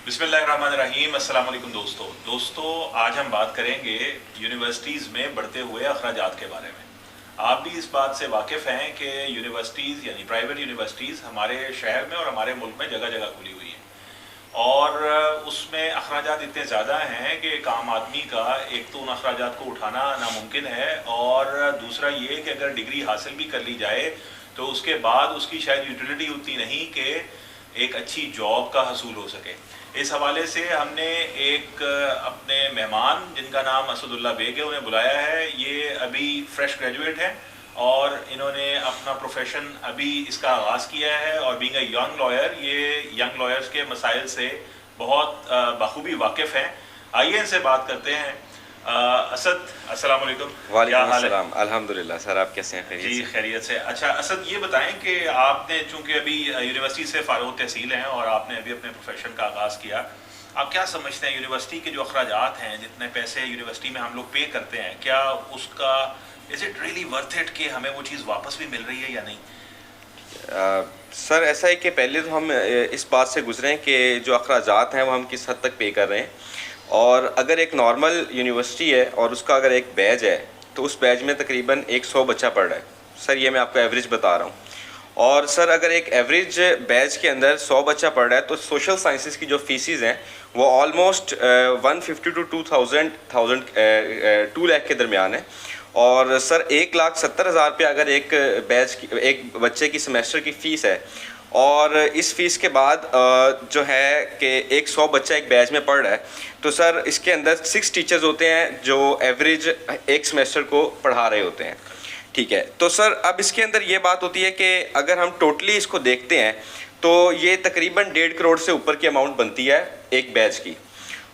बिस्मिल्लाहिर्रहमानिर्रहीम। अस्सलाम वालेकुम दोस्तों, आज हम बात करेंगे यूनिवर्सिटीज़ में बढ़ते हुए अखराजात के बारे में। आप भी इस बात से वाकिफ़ हैं कि यूनिवर्सिटीज़ यानी प्राइवेट यूनिवर्सिटीज़ हमारे शहर में और हमारे मुल्क में जगह जगह खुली हुई हैं और उसमें अखराजात इतने ज़्यादा हैं कि एक आम आदमी का एक तो उन अखराजात को उठाना नामुमकिन है और दूसरा ये कि अगर डिग्री हासिल भी कर ली जाए तो उसके बाद उसकी शायद यूटिलिटी उतनी नहीं कि एक अच्छी जॉब का हसूल हो सके। इस हवाले से हमने एक अपने मेहमान जिनका नाम असदुल्ला बेग है उन्हें बुलाया है। ये अभी फ्रेश ग्रेजुएट हैं और इन्होंने अपना प्रोफेशन अभी इसका आगाज़ किया है और बीइंग अ यंग लॉयर ये यंग लॉयर्स के मसाइल से बहुत बखूबी वाकिफ़ हैं। आइए इनसे बात करते हैं। असद, अस्सलाम वालेकुम। वालेकुम अस्सलाम। अल्हम्दुलिल्लाह सर, आप कैसे हैं? खैरियत जी से? खैरियत से। अच्छा असद, ये बताएं कि आपने चूंकि अभी यूनिवर्सिटी से फारुग तहसील हैं और आपने अभी अपने प्रोफेशन का आगाज़ किया, आप क्या समझते हैं यूनिवर्सिटी के जो अखराजात हैं, जितने पैसे यूनिवर्सिटी में हम लोग पे करते हैं, क्या उसका is it really worth it कि हमें वो चीज़ वापस भी मिल रही है या नहीं? सर ऐसा है कि पहले तो हम इस बात से गुजरें कि जो अखराजात हैं वो हम किस हद तक पे कर रहे हैं। और अगर एक नॉर्मल यूनिवर्सिटी है और उसका अगर एक बैच है तो उस बैच में तकरीबन 100 बच्चा पढ़ रहा है। सर ये मैं आपको एवरेज बता रहा हूँ। और सर अगर एक एवरेज बैच के अंदर 100 बच्चा पढ़ रहा है तो सोशल साइंसेस की जो फीसिस हैं वो ऑलमोस्ट 150 टू 2 लाख के दरमियान है। और सर 1,70,000 रुपये अगर एक बच्चे की सेमेस्टर की फ़ीस है और इस फीस के बाद जो है कि 100 बच्चा एक बैच में पढ़ रहा है तो सर इसके अंदर 6 टीचर्स होते हैं जो एवरेज एक सेमेस्टर को पढ़ा रहे होते हैं। ठीक है, तो सर अब इसके अंदर ये बात होती है कि अगर हम टोटली इसको देखते हैं तो ये तकरीबन 1.5 करोड़ से ऊपर की अमाउंट बनती है एक बैच की।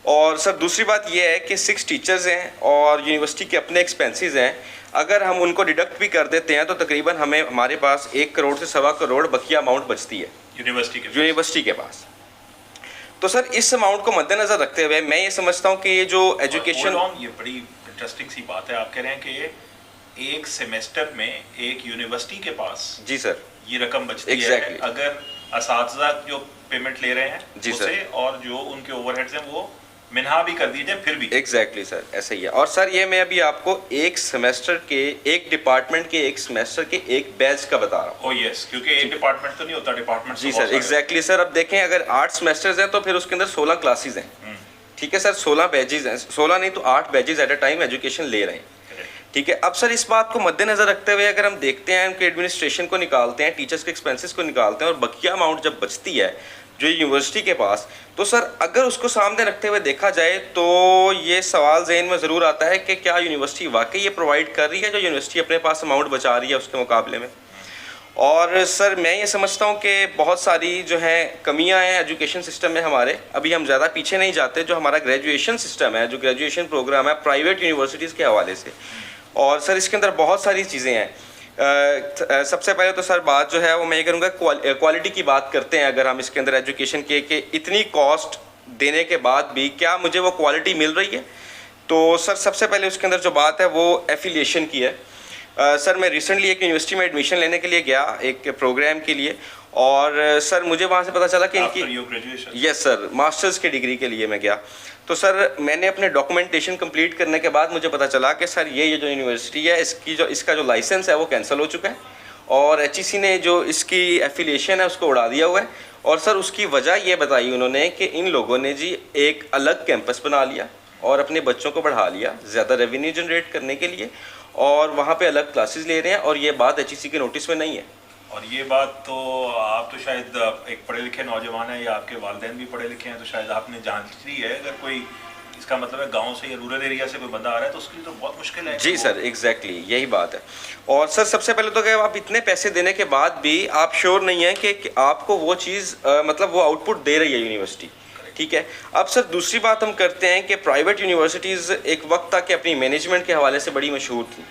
और सर दूसरी बात यह है कि 6 टीचर्स हैं और यूनिवर्सिटी के अपने एक्सपेंसेस हैं। अगर हम उनको डिडक्ट भी कर देते हैं तो तकरीबन हमारे पास 1 करोड़ से 1.25 करोड़ बकिया अमाउंट बचती है यूनिवर्सिटी के पास। तो सर इस अमाउंट को मद्देनजर रखते हुए मैं ये समझता हूँ कि ये जो एजुकेशन, ये बड़ी इंटरेस्टिंग सी बात है। आप कह रहे हैं कि एक सेमेस्टर में एक यूनिवर्सिटी के पास जी सर, ये रकम बचती है अगर असातिज़ा जो पेमेंट ले रहे हैं जी उसे सर, और जो उनके ओवरहेड्स हैं वो मिन्हा भी कर दीजिए फिर भी। एग्जैक्टली सर, ऐसा ही है। और सर ये मैं अभी आपको एक सेमेस्टर के, एक डिपार्टमेंट के एक सेमेस्टर के एक बैच का बता रहा हूँ। ओह यस, क्योंकि एक डिपार्टमेंट तो नहीं होता, डिपार्टमेंट जी सर, एग्जैक्टली सर। अब देखें अगर 8 सेमेस्टर्स हैं तो फिर उसके अंदर 16 क्लासेस हैं। ठीक है सर, 16 बैचेज हैं, 16 नहीं तो 8 batches at a time education ले रहे हैं। ठीक है, अब सर इस बात को मद्देनजर रखते हुए अगर हम देखते हैं कि एडमिनिस्ट्रेशन को निकालते हैं, टीचर्स के एक्सपेंसेस को निकालते हैं और बकिया अमाउंट जब बचती है जो यूनिवर्सिटी के पास, तो सर अगर उसको सामने रखते हुए देखा जाए तो ये सवाल जहन में ज़रूर आता है कि क्या यूनिवर्सिटी वाकई ये प्रोवाइड कर रही है जो यूनिवर्सिटी अपने पास अमाउंट बचा रही है उसके मुकाबले में। और सर मैं ये समझता हूँ कि बहुत सारी जो है कमियाँ हैं एजुकेशन सिस्टम में हमारे। अभी हम ज़्यादा पीछे नहीं जाते, जो हमारा ग्रेजुएशन सिस्टम है, जो ग्रेजुएशन प्रोग्राम है प्राइवेट यूनिवर्सिटीज़ के हवाले से, और सर इसके अंदर बहुत सारी चीज़ें हैं। सबसे पहले तो सर बात जो है वो मैं ये करूँगा क्वालिटी की बात करते हैं। अगर हम इसके अंदर एजुकेशन के कि इतनी कॉस्ट देने के बाद भी क्या मुझे वो क्वालिटी मिल रही है, तो सर सबसे पहले उसके अंदर जो बात है वो एफिलिएशन की है। सर मैं रिसेंटली एक यूनिवर्सिटी में एडमिशन लेने के लिए गया एक प्रोग्राम के लिए, और सर मुझे वहाँ से पता चला कि इनकी, यस सर, मास्टर्स की डिग्री के लिए मैं गया। तो सर मैंने अपने डॉक्यूमेंटेशन कंप्लीट करने के बाद मुझे पता चला कि सर ये जो यूनिवर्सिटी है इसका जो लाइसेंस है वो कैंसिल हो चुका है और एचईसी ने जो इसकी एफिलिएशन है उसको उड़ा दिया हुआ है। और सर उसकी वजह ये बताई उन्होंने कि इन लोगों ने जी एक अलग कैंपस बना लिया और अपने बच्चों को बढ़ा लिया ज़्यादा रेवेन्यू जनरेट करने के लिए, और वहाँ पे अलग क्लासेस ले रहे हैं, और ये बात एचईसी के नोटिस में नहीं है। और ये बात तो आप तो शायद एक पढ़े लिखे नौजवान है या आपके वालिदैन भी पढ़े लिखे हैं तो शायद आपने जान ली है। अगर कोई, इसका मतलब है गांव से या रूरल एरिया से कोई बंदा आ रहा है तो उसके लिए तो बहुत मुश्किल है। जी सर, एग्जैक्टली यही बात है। और सर सबसे पहले तो क्या आप इतने पैसे देने के बाद भी आप श्योर नहीं है कि आपको वो चीज़ मतलब वो आउटपुट दे रही है यूनिवर्सिटी। ठीक है, अब सर दूसरी बात हम करते हैं कि प्राइवेट यूनिवर्सिटीज़ एक वक्त तक अपनी मैनेजमेंट के हवाले से बड़ी मशहूर थी,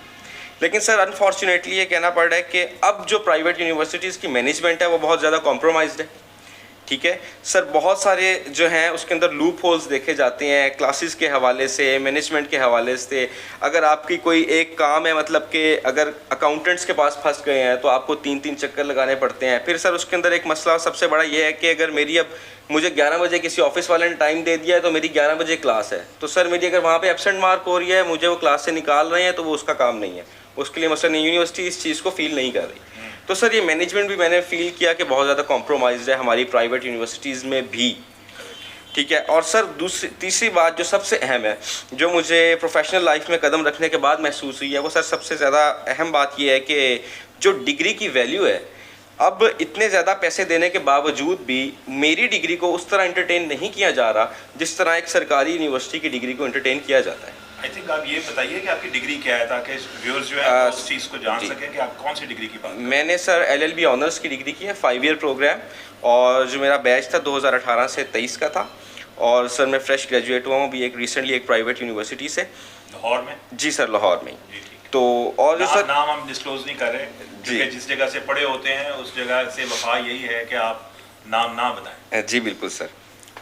लेकिन सर अनफॉर्चुनेटली ये कहना पड़ रहा है कि अब जो प्राइवेट यूनिवर्सिटीज़ की मैनेजमेंट है वो बहुत ज़्यादा कॉम्प्रोमाइज्ड है। ठीक है सर, बहुत सारे जो हैं उसके अंदर लूप होल्स देखे जाते हैं क्लासेस के हवाले से, मैनेजमेंट के हवाले से। अगर आपकी कोई एक काम है, मतलब कि अगर अकाउंटेंट्स के पास फंस गए हैं तो आपको 3-3 चक्कर लगाने पड़ते हैं। फिर सर उसके अंदर एक मसला सबसे बड़ा ये है कि अगर मेरी अब मुझे 11 बजे किसी ऑफिस वाले ने टाइम दे दिया है तो मेरी 11 बजे क्लास है, तो सर मेरी अगर वहाँ पे एब्सेंट मार्क हो रही है, मुझे वो क्लास से निकाल रहे हैं, तो वो उसका काम नहीं है। उसके लिए मसलन यूनिवर्सिटी इस चीज़ को फील नहीं कर रही। तो सर ये मैनेजमेंट भी मैंने फील किया कि बहुत ज़्यादा कॉम्प्रोमाइज़ है हमारी प्राइवेट यूनिवर्सिटीज़ में भी। ठीक है, और सर तीसरी बात जो सबसे अहम है, जो मुझे प्रोफेशनल लाइफ में कदम रखने के बाद महसूस हुई है, वो सर सबसे ज़्यादा अहम बात ये है कि जो डिग्री की वैल्यू है, अब इतने ज़्यादा पैसे देने के बावजूद भी मेरी डिग्री को उस तरह एंटरटेन नहीं किया जा रहा जिस तरह एक सरकारी यूनिवर्सिटी की डिग्री को एंटरटेन किया जाता है। आई थिंक आप ये बताइए कि आपकी डिग्री क्या है, ताकि व्यूअर्स जो है उस चीज़ को जान सकें कि आप कौन सी डिग्री की बात कर रहे हैं। मैंने सर LLB ऑनर्स की डिग्री की है, 5 ईयर प्रोग्राम, और जो मेरा बैच था 2018 से 23 का था। और सर मैं फ्रेश ग्रेजुएट हुआ हूँ अभी एक रिसेंटली एक प्राइवेट यूनिवर्सिटी से। लाहौर में? जी सर, लाहौर में। जी ठीक। तो और जो सर नाम हम डिस्क्लोज नहीं कर रहे, क्योंकि जिस जगह से पढ़े होते हैं उस जगह से वफा यही है कि आप नाम ना बताएं। जी बिल्कुल सर।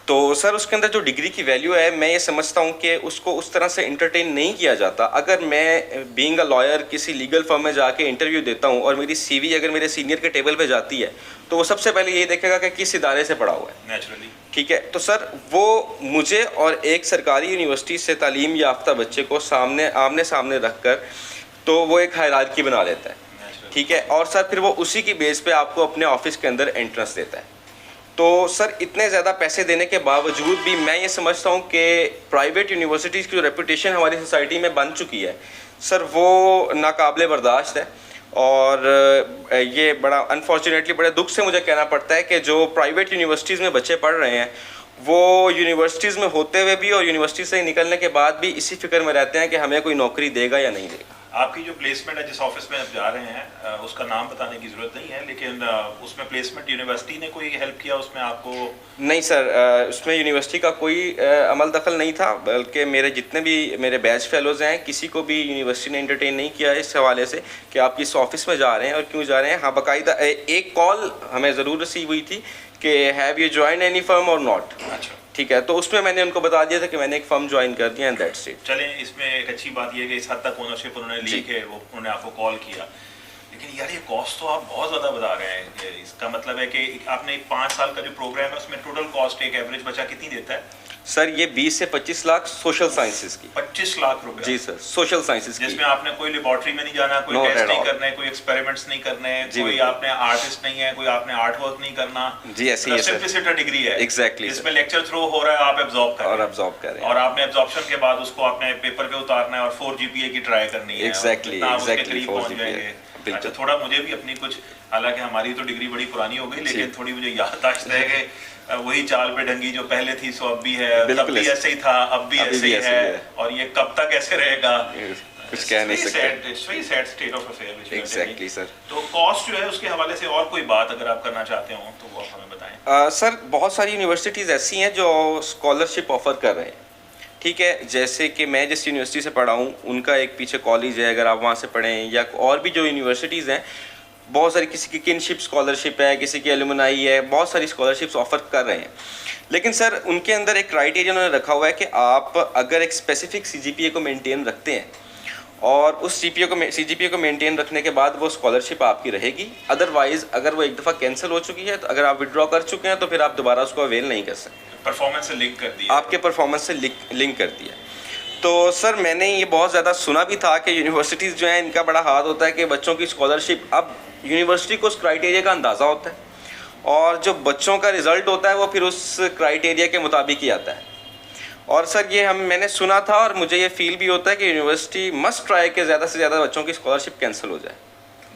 तो सर उसके अंदर जो डिग्री की वैल्यू है, मैं ये समझता हूँ कि उसको उस तरह से इंटरटेन नहीं किया जाता। अगर मैं बीइंग अ लॉयर किसी लीगल फर्म में जाके इंटरव्यू देता हूँ और मेरी CV अगर मेरे सीनियर के टेबल पे जाती है, तो वो सबसे पहले ये देखेगा कि किस इदारे से पढ़ा हुआ है। नेचुरली। ठीक है, तो सर वो मुझे और एक सरकारी यूनिवर्सिटी से तालीम याफ्ता बच्चे को आमने सामने रख कर तो वो एक हायरार्की बना लेता है। ठीक है, और सर फिर वो उसी की बेस पे आपको अपने ऑफिस के अंदर एंट्रेंस देता है। तो सर इतने ज़्यादा पैसे देने के बावजूद भी मैं ये समझता हूँ कि प्राइवेट यूनिवर्सिटीज़ की जो रेपुटेशन हमारी सोसाइटी में बन चुकी है सर, वो नाकाबिले बर्दाश्त है। और ये बड़ा अनफॉर्चुनेटली बड़े दुख से मुझे कहना पड़ता है कि जो प्राइवेट यूनिवर्सिटीज़ में बच्चे पढ़ रहे हैं, वो यूनिवर्सिटीज़ में होते हुए भी और यूनिवर्सिटी से निकलने के बाद भी इसी फिक्र में रहते हैं कि हमें कोई नौकरी देगा या नहीं देगा। आपकी जो प्लेसमेंट है जिस ऑफिस में आप जा रहे हैं, उसका नाम बताने की ज़रूरत नहीं है, लेकिन उसमें प्लेसमेंट यूनिवर्सिटी ने कोई हेल्प किया उसमें आपको? नहीं सर, उसमें यूनिवर्सिटी का कोई अमल दखल नहीं था, बल्कि मेरे जितने भी मेरे बैच फेलोज़ हैं, किसी को भी यूनिवर्सिटी ने एंटरटेन नहीं किया इस हवाले से कि आप किस ऑफिस में जा रहे हैं और क्यों जा रहे हैं। हाँ, बाकायदा एक कॉल हमें ज़रूर रिसीव हुई थी कि have you join any firm और नॉट। अच्छा, ठीक है, तो उसमें मैंने उनको बता दिया था कि मैंने एक फर्म ज्वाइन कर दिया एंड दैट्स इट। चलें, इसमें एक अच्छी बात यह है कि इस हद तक ओनरशिप उन्होंने ली कि वो उन्होंने आपको कॉल किया। लेकिन यार ये कॉस्ट तो आप बहुत ज़्यादा बता रहे हैं। इसका मतलब है कि आपने 5 साल का जो प्रोग्राम है उसमें टोटल कॉस्ट एक एवरेज बच्चा कितनी देता है? सर ये 20 से 25 लाख सोशल साइंसेज की। 25 लाख रुपए? जी सर, सोशल साइंसेज की, जिसमें आपने कोई लेबोरेटरी में नहीं जाना, कोई टेस्ट नहीं करना है, कोई एक्सपेरिमेंट्स नहीं करने, कोई आपने आर्टिस्ट नहीं है, कोई आपने आर्ट वर्क नहीं करना। जी ऐसी है सर, सिंपलिसिटी डिग्री है। एग्जैक्टली, इसमें लेक्चर थ्रो हो रहा है, आप एब्जॉर्ब कर रहे हैं और आपने एब्जॉर्प्शन के बाद उसको आपने पेपर पे उतारना है और 4 GPA की ट्राई करनी है। Exactly 4 GPA। अच्छा, थोड़ा मुझे भी अपनी कुछ, हालांकि हमारी तो डिग्री बड़ी पुरानी हो गई, लेकिन थोड़ी मुझे याददाश्त है कि वही चाल पे ढंगी जो पहले थी सो अब भी है, तब भी ऐसे ही था, अब भी ऐसे ही है, और ये कब तक ऐसे रहेगा कुछ कह नहीं सकते। It's very sad state of affair which exactly sir. तो कॉस्ट जो है उसके हवाले से और कोई बात अगर आप करना चाहते हो तो वो आप हमें बताएं। सर बहुत सारी यूनिवर्सिटीज़ ऐसी हैं जो स्कॉलरशिप ऑफर कर रहे हैं। ठीक है, जैसे कि मैं जिस यूनिवर्सिटी से पढ़ा हूँ उनका एक पीछे कॉलेज है, अगर आप वहाँ से पढ़ें, या और भी जो यूनिवर्सिटीज़ हैं बहुत सारी, किसी की किनशिप स्कॉलरशिप है, किसी की एलुमनाई है, बहुत सारी स्कॉलरशिप्स ऑफर कर रहे हैं। लेकिन सर उनके अंदर एक क्राइटेरिया उन्होंने रखा हुआ है कि आप अगर एक स्पेसिफिक CGPA को मेंटेन रखते हैं और उस CGPA को मेंटेन रखने के बाद वो स्कॉलरशिप आपकी रहेगी। अदरवाइज़ अगर वो एक दफ़ा कैंसिल हो चुकी है, तो अगर आप विड्रॉ कर चुके हैं तो फिर आप दोबारा उसको अवेल नहीं कर सकते। परफॉर्मेंस से लिंक कर दिया, आपके परफॉर्मेंस से लिंक कर दिया। तो सर मैंने ये बहुत ज़्यादा सुना भी था कि यूनिवर्सिटीज़ जो हैं इनका बड़ा हाथ होता है कि बच्चों की स्कॉलरशिप, अब यूनिवर्सिटी को उस क्राइटेरिया का अंदाज़ा होता है और जो बच्चों का रिज़ल्ट होता है वो फिर उस क्राइटेरिया के मुताबिक ही आता है। और सर ये मैंने सुना था और मुझे ये फील भी होता है कि यूनिवर्सिटी मस्ट ट्राई कि ज़्यादा से ज़्यादा बच्चों की स्कॉलरशिप कैंसिल हो जाए,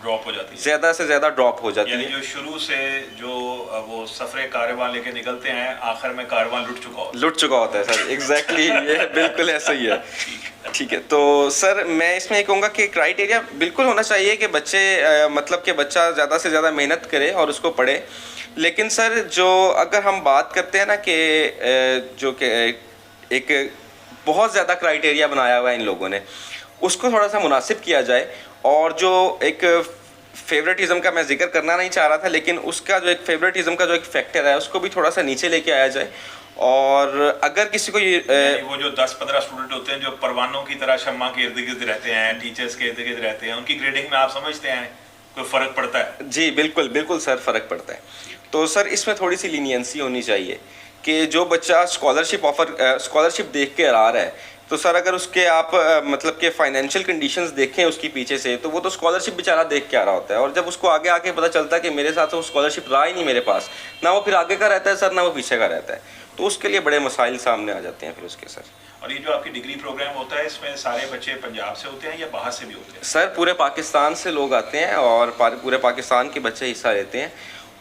ड्रॉप हो जाती है, ज़्यादा से ज़्यादा ड्रॉप हो जाती है। जो शुरू से जो वो सफरे कारवां लेके निकलते हैं, आखिर में कारवां लुट चुका होता है सर। एग्जैक्टली ये बिल्कुल ऐसा ही है। ठीक है, तो सर मैं इसमें ये कहूँगा कि क्राइटेरिया बिल्कुल होना चाहिए कि बच्चे मतलब कि बच्चा ज़्यादा से ज़्यादा मेहनत करे और उसको पढ़े। लेकिन सर जो अगर हम बात करते हैं ना कि जो कि एक बहुत ज़्यादा क्राइटेरिया बनाया हुआ है इन लोगों ने, उसको थोड़ा सा मुनासिब किया जाए और जो एक फेवरेटिज्म का मैं जिक्र करना नहीं चाह रहा था, लेकिन उसका जो एक फेवरेटिज्म का जो एक फैक्टर है उसको भी थोड़ा सा नीचे लेके आया जाए। और अगर किसी को यानी वो जो 10-15 स्टूडेंट होते हैं जो परवानों की तरह शम्मा के इर्द गिर्द रहते हैं, टीचर्स के इर्द गिर्द रहते हैं, उनकी ग्रेडिंग में आप समझते हैं कोई फ़र्क पड़ता है? जी बिल्कुल बिल्कुल सर, फ़र्क पड़ता है। तो सर इसमें थोड़ी सी लीनियंसी होनी चाहिए कि जो बच्चा स्कॉलरशिप देख के आ रहा है, तो सर अगर उसके आप मतलब कि फाइनेंशियल कंडीशंस देखें उसकी पीछे से, तो वो तो स्कॉलरशिप बेचारा देख के आ रहा होता है, और जब उसको आगे आके पता चलता है कि मेरे साथ वो स्कॉलरशिप रहा ही नहीं मेरे पास, ना वो फिर आगे का रहता है सर, ना वो पीछे का रहता है, तो उसके लिए बड़े मसाइल सामने आ जाते हैं फिर उसके सर। और ये जो आपकी डिग्री प्रोग्राम होता है, इसमें सारे बच्चे पंजाब से होते हैं या बाहर से भी होते हैं? सर पूरे पाकिस्तान से लोग आते हैं और पूरे पाकिस्तान के बच्चे हिस्सा लेते हैं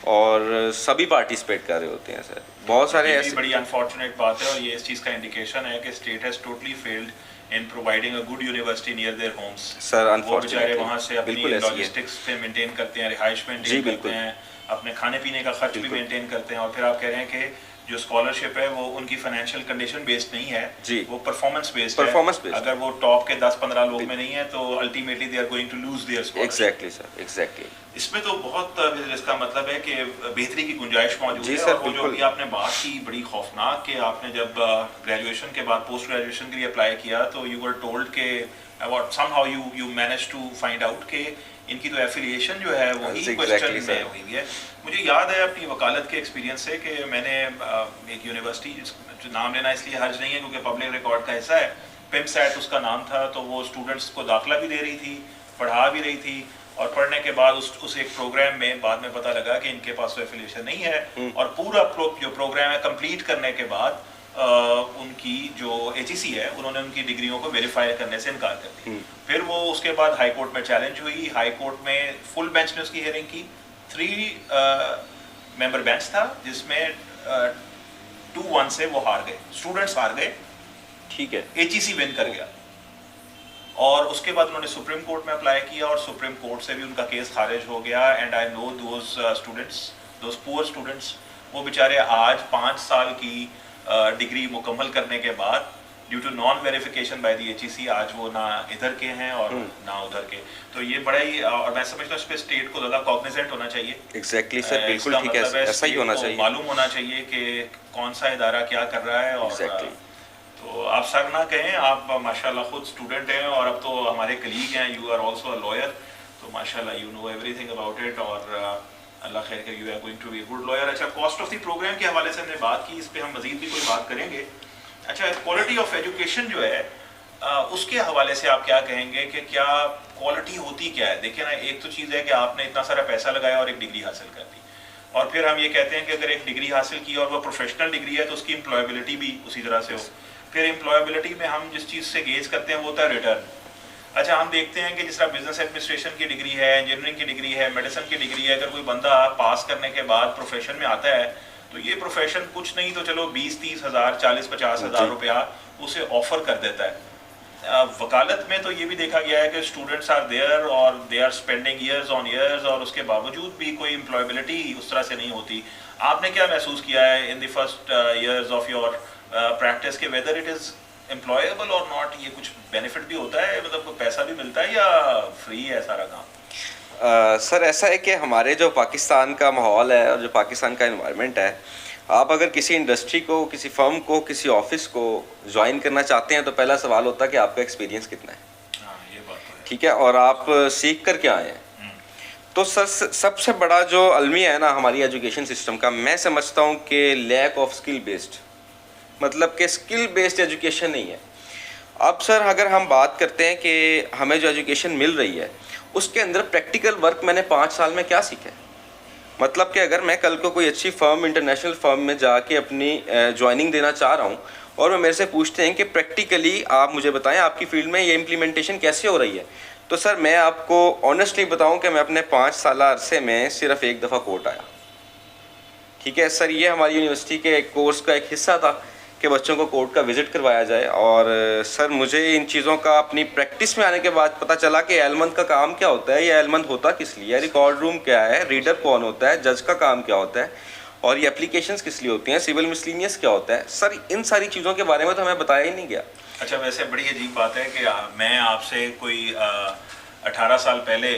और सभी पार्टिसिपेट कर रहे होते हैं सर। बहुत सारे ये ऐसे भी बड़ी अनफॉर्चुनेट बात है, और ये इस चीज़ का इंडिकेशन है कि state has totally failed in providing a good university near their homes. Sir वो बेचारे अनफॉर्चुनेटली वहाँ से अपनी बिल्कुल ऐसी है। लॉजिस्टिक्स पे मेंटेन करते हैं, रिहाइश जी, मेंटेन करते बिल्कुल। हैं, अपने खाने पीने का खर्च भी बिल्कुल। मेंटेन करते हैं, और फिर आप कह रहे हैं कि जो स्कॉलरशिप है वो उनकी फाइनेंशियल कंडीशन बेस्ड नहीं है, जी। वो परफॉर्मेंस बेस्ड है। Performance based। अगर वो टॉप के 10-15 लोग में नहीं है तो ultimately they are going to lose their scholarship. Exactly sir, exactly. इसमें तो बहुत इसका मतलब है कि बेहतरी की गुंजाइश मौजूद जी है। सर, और वो जो बिल्कुल। भी आपने बात की बड़ी खौफनाक, कि आपने जब ग्रेजुएशन के बाद पोस्ट ग्रेजुएशन के लिए अप्लाई किया तो यू वर टोल्ड के about somehow you manage to find out के इनकी तो एफिलिएशन जो है वही Exactly, क्वेश्चन sir। में हुई है। मुझे याद है अपनी वकालत के एक्सपीरियंस से कि मैंने एक यूनिवर्सिटी, नाम लेना इसलिए हर्ज नहीं है क्योंकि पब्लिक रिकॉर्ड का हिस्सा है, पिमसैट उसका नाम था, तो वो स्टूडेंट्स को दाखिला भी दे रही थी, पढ़ा भी रही थी, और पढ़ने के बाद उस एक प्रोग्राम में बाद में पता लगा कि इनके पास तो एफिलिएशन नहीं है, और पूरा जो प्रोग्राम है कंप्लीट करने के बाद उनकी जो एचईसी है उन्होंने उनकी डिग्रियों को वेरीफाई करने से इनकार कर दी। फिर वो उसके बाद हाई कोर्ट में चैलेंज हुई, हाई कोर्ट में फुल बेंच ने उसकी हियरिंग की, 3 मेंबर बेंच था जिसमें 2-1 से वो हार गए, स्टूडेंट्स हार गए, ठीक है। एचईसी विन कर गया। और उसके बाद उन्होंने सुप्रीम कोर्ट में अप्लाई किया और सुप्रीम कोर्ट से भी उनका केस खारिज हो गया। And I know those students, those poor students, वो बेचारे आज 5 साल की डिग्री मुकम्मल करने के बाद due to non verification by the HEC आज वो ना इधर के हैं और ना उधर के। तो ये बड़ा ही, और मैं समझता हूँ इस पे स्टेट को ज़्यादा कॉग्निजेंट होना चाहिए। एग्जैक्टली सर, बिल्कुल इसका ठीक है, मतलब ऐसा ही state होना को चाहिए। मालूम होना चाहिए कि कौन सा इदारा क्या कर रहा है। और Exactly। तो आप सर ना कहें, आप माशाल्लाह खुद स्टूडेंट हैं और अब तो हमारे कलीग हैं, you are also a lawyer, तो माशाल्लाह you know everything about it, और अल्लाह खैर करे, you are going to be good lawyer. अच्छा, कॉस्ट ऑफ द प्रोग्राम के हवाले से हमने बात की, इस पर हम मजीद भी कोई बात करेंगे। अच्छा, क्वालिटी ऑफ एजुकेशन जो है उसके हवाले से आप क्या कहेंगे कि क्या क्वालिटी होती क्या है? देखिए ना, एक तो चीज़ है कि आपने इतना सारा पैसा लगाया और एक डिग्री हासिल कर दी, और फिर हम ये कहते हैं कि अगर एक डिग्री हासिल की और वो प्रोफेशनल डिग्री है तो उसकी एम्प्लॉयबिलिटी भी उसी तरह से हो। फिर एम्प्लॉयबिलिटी में हम जिस चीज़ से गेज करते हैं वो होता है रिटर्न। अच्छा, हम देखते हैं कि जिस तरह बिजनेस एडमिनिस्ट्रेशन की डिग्री है, इंजीनियरिंग की डिग्री है, मेडिसिन की डिग्री है, अगर कोई बंदा पास करने के बाद प्रोफेशन में आता है तो ये प्रोफेशन कुछ नहीं तो चलो 20-30 हज़ार, 40-50 हज़ार रुपया उसे ऑफर कर देता है। वकालत में तो ये भी देखा गया है कि स्टूडेंट्स आर देयर और they are spending years on years, और उसके बावजूद भी कोई एम्प्लॉयबिलिटी उस तरह से नहीं होती। आपने क्या महसूस किया है in the first years of your practice के वेदर इट इज़ एम्प्लॉयबल और नॉट? ये कुछ बेनिफिट भी होता है, मतलब कोई पैसा भी मिलता है या फ्री है सारा काम? सर ऐसा है कि हमारे जो पाकिस्तान का माहौल है और जो पाकिस्तान का इन्वायरमेंट है, आप अगर किसी इंडस्ट्री को, किसी फर्म को, किसी ऑफिस को ज्वाइन करना चाहते हैं तो पहला सवाल होता है कि आपका एक्सपीरियंस कितना है। हाँ, ये बात तो है। ठीक है, और आप सीख कर क्या आए हैं। तो सर सबसे बड़ा जो अलमिया है ना हमारी एजुकेशन सिस्टम का, मैं समझता हूँ कि लैक ऑफ स्किल बेस्ड, मतलब कि स्किल बेस्ड एजुकेशन नहीं है। अब सर अगर हम बात करते हैं कि हमें जो एजुकेशन मिल रही है उसके अंदर प्रैक्टिकल वर्क मैंने 5 साल में क्या सीखा है। मतलब कि अगर मैं कल को कोई अच्छी फर्म, इंटरनेशनल फर्म में जाके अपनी ज्वाइनिंग देना चाह रहा हूँ और वो मेरे से पूछते हैं कि प्रैक्टिकली आप मुझे बताएं आपकी फील्ड में ये इम्प्लीमेंटेशन कैसे हो रही है, तो सर मैं आपको ऑनेस्टली बताऊं कि मैं अपने 5 साल अरसे में सिर्फ एक दफ़ा कोर्ट आया। ठीक है सर, ये हमारी यूनिवर्सिटी के कोर्स का एक हिस्सा था कि बच्चों को कोर्ट का विज़िट करवाया जाए। और सर मुझे इन चीज़ों का अपनी प्रैक्टिस में आने के बाद पता चला कि एलमंद का काम क्या होता है, ये एलमंद होता किस लिए, रिकॉर्ड रूम क्या है, रीडर कौन होता है, जज का काम क्या होता है, और ये एप्लीकेशंस किस लिए होती हैं, सिविल मिसलिनियस क्या होता है। सर इन सारी चीज़ों के बारे में तो हमें बताया ही नहीं गया। अच्छा, वैसे बड़ी अजीब बात है कि मैं आपसे कोई 18 साल पहले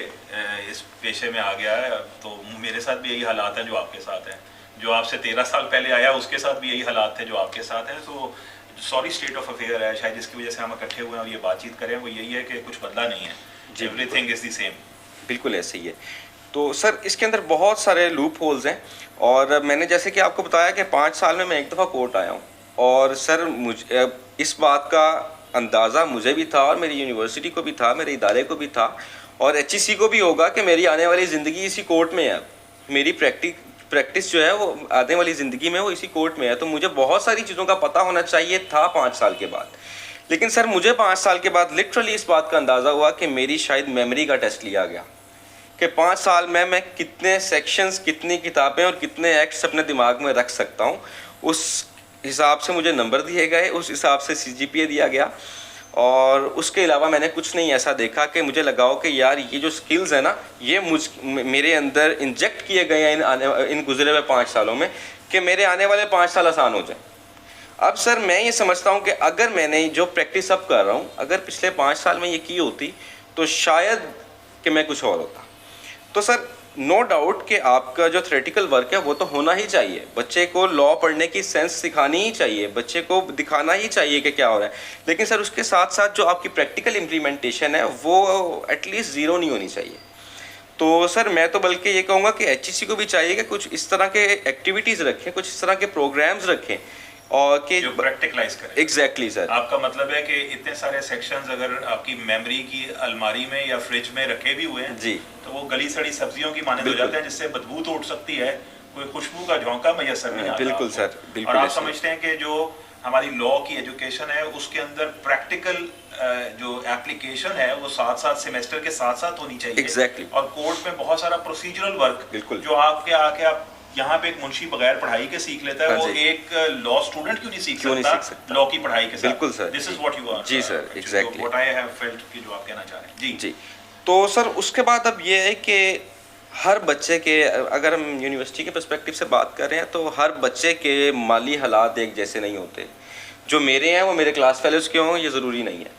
इस पेशे में आ गया है, तो मेरे साथ भी यही हालात हैं जो आपके साथ हैं। जो आपसे 13 साल पहले आया उसके साथ भी यही हालात थे जो आपके साथ हैं। तो सॉरी स्टेट ऑफ अफेयर है शायद, जिसकी वजह से हम इकट्ठे हुए हैं और ये बातचीत करें, वो यही है कि कुछ बदला नहीं है, एवरीथिंग इज द सेम। बिल्कुल ऐसे ही है। तो सर इसके अंदर बहुत सारे लूप होल्स हैं, और मैंने जैसे कि आपको बताया कि 5 साल में मैं एक दफ़ा कोर्ट आया हूँ, और सर मुझे इस बात का अंदाज़ा मुझे भी था और मेरी यूनिवर्सिटी को भी था, मेरे इदारे को भी था, और HEC को भी होगा कि मेरी आने वाली ज़िंदगी इसी कोर्ट में है। मेरी प्रैक्टिस जो है वो आने वाली ज़िंदगी में वो इसी कोर्ट में है। तो मुझे बहुत सारी चीज़ों का पता होना चाहिए था 5 साल के बाद। लेकिन सर मुझे 5 साल के बाद लिटरली इस बात का अंदाज़ा हुआ कि मेरी शायद मेमोरी का टेस्ट लिया गया, कि 5 साल में मैं कितने सेक्शंस, कितनी किताबें और कितने एक्ट्स अपने दिमाग में रख सकता हूँ। उस हिसाब से मुझे नंबर दिए गए, उस हिसाब से CGPA दिया गया, और उसके अलावा मैंने कुछ नहीं ऐसा देखा कि मुझे लगा हो कि यार ये जो स्किल्स है ना, ये मेरे अंदर इंजेक्ट किए गए हैं इन गुजरे हुए 5 सालों में, कि मेरे आने वाले 5 साल आसान हो जाए। अब सर मैं ये समझता हूँ कि अगर मैंने जो प्रैक्टिस अब कर रहा हूँ, अगर पिछले 5 साल में ये की होती तो शायद कि मैं कुछ और होता। तो सर नो डाउट कि आपका जो थ्योरेटिकल वर्क है वो तो होना ही चाहिए, बच्चे को लॉ पढ़ने की सेंस सिखानी ही चाहिए, बच्चे को दिखाना ही चाहिए कि क्या हो रहा है। लेकिन सर उसके साथ साथ जो आपकी प्रैक्टिकल इम्प्लीमेंटेशन है वो एटलीस्ट ज़ीरो नहीं होनी चाहिए। तो सर मैं तो बल्कि ये कहूँगा कि HEC को भी चाहिए कि कुछ इस तरह के एक्टिविटीज़ रखें, कुछ इस तरह के प्रोग्राम्स रखें, और कि जो प्रैक्टिकलाइज करें। Exactly sir. आपका मतलब है कि इतने सारे सेक्शंस अगर आपकी मेमोरी की अलमारी में या फ्रिज में रखे भी हुए हैं जी, तो वो गली सड़ी सब्जियों की मानद हो जाते हैं, जिससे बदबू तो उठ सकती है, कोई खुशबू का झोंका मैसर नहीं आता। बिल्कुल सर, बिल्कुल। और आप समझते हैं कि जो हमारी लॉ की एजुकेशन है उसके अंदर प्रैक्टिकल जो एप्लीकेशन है वो साथ साथ सेमेस्टर के साथ साथ होनी चाहिए। एग्जैक्टली। और कोर्ट में बहुत सारा प्रोसीजरल वर्क बिल्कुल, जो आपके आके आप यहाँ पे एक मुंशी बगैर पढ़ाई के सीख लेता है, वो एक लॉ स्टूडेंट क्यों नहीं सीख सकता लॉ की पढ़ाई के साथ। बिल्कुल sir. This is what you are. जी sir, exactly what I have felt कि जो आप कहना चाह रहे हैं। जी जी। तो सर उसके बाद अब ये है कि हर बच्चे के, अगर हम यूनिवर्सिटी के पर्सपेक्टिव से बात कर रहे हैं, तो हर बच्चे के माली हालात एक जैसे नहीं होते। जो मेरे हैं वो मेरे क्लास फेलोज के हों ये ज़रूरी नहीं है।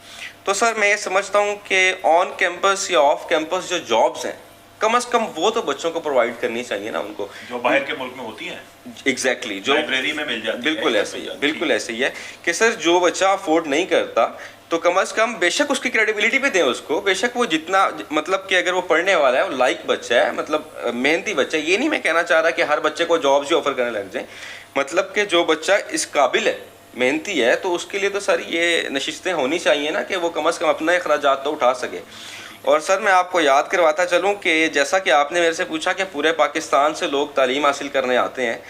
तो सर मैं ये समझता हूँ कि ऑन कैंपस या ऑफ कैंपस जो जॉब्स हैं, कम से कम वो तो बच्चों को प्रोवाइड करनी चाहिए ना उनको, जो बाहर के मुल्क में होती हैं। एग्जैक्टली, जो लाइब्रेरी में मिल जाती है। बिल्कुल ऐसे ही है, बिल्कुल ऐसे ही है कि सर जो बच्चा अफोर्ड नहीं करता तो कम से कम बेशक उसकी क्रेडिबिलिटी पे दें उसको, बेशक वो जितना, मतलब कि अगर वो पढ़ने वाला है, वो लाइक बच्चा है, मतलब मेहनती बच्चा है। ये नहीं मैं कहना चाह रहा कि हर बच्चे को जॉब्स ही ऑफर करने लग जाए, मतलब कि जो बच्चा इस काबिल है, मेहनती है, तो उसके लिए तो सर ये नशिस्तें होनी चाहिए ना कि वो कम से कम अपना अखराजात तो उठा सके। और सर मैं आपको याद करवाता चलूँ कि जैसा कि आपने मेरे से पूछा कि पूरे पाकिस्तान से लोग तालीम हासिल करने आते हैं,